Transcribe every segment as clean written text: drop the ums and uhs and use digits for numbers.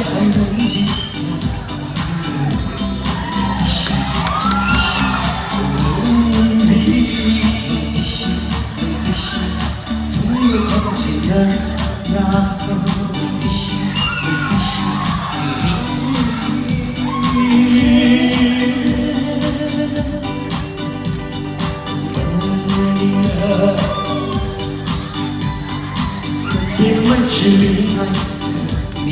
还能记。从未忘记的那个。 你们是离开你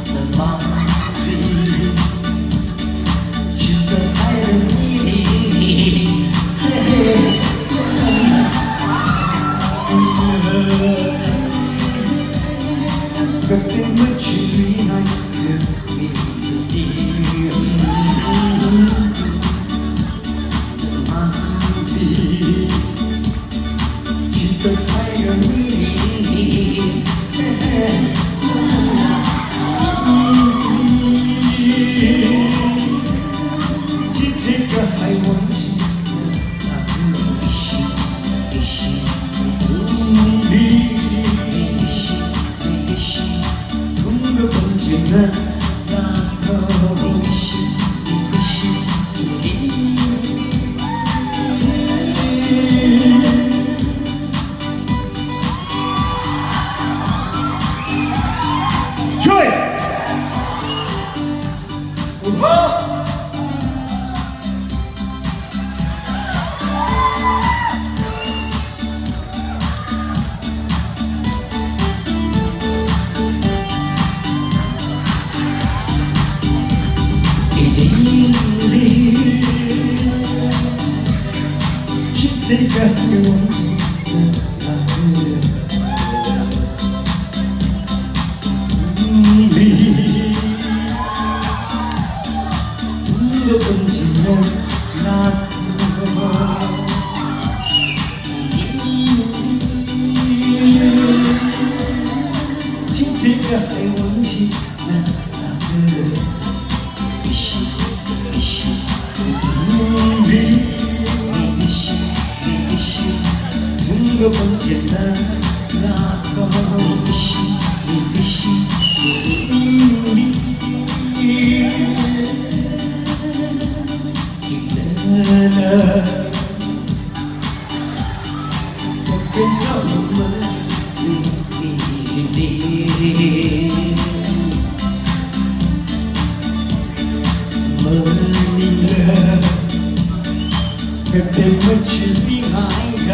的马里，值得爱的你，可你们是离开你的马里。 的太阳你，是这个还忘记那个心，痛的忘记了那个心。 这个还忘记了你，痛的忘记了那个，这个还忘记了那个心。 个忘记了那个心，你的心，你了，我变了我们了，可别没去离开的。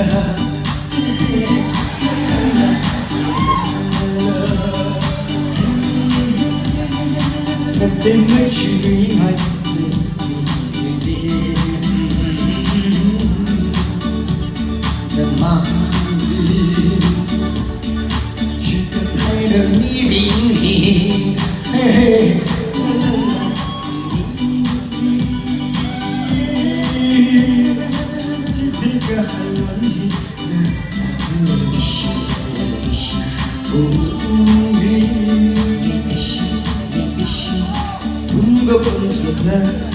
Để mấy chuyện hay để mang đi chỉ cần thấy được nghĩ đi chỉ cái hay vấn gì the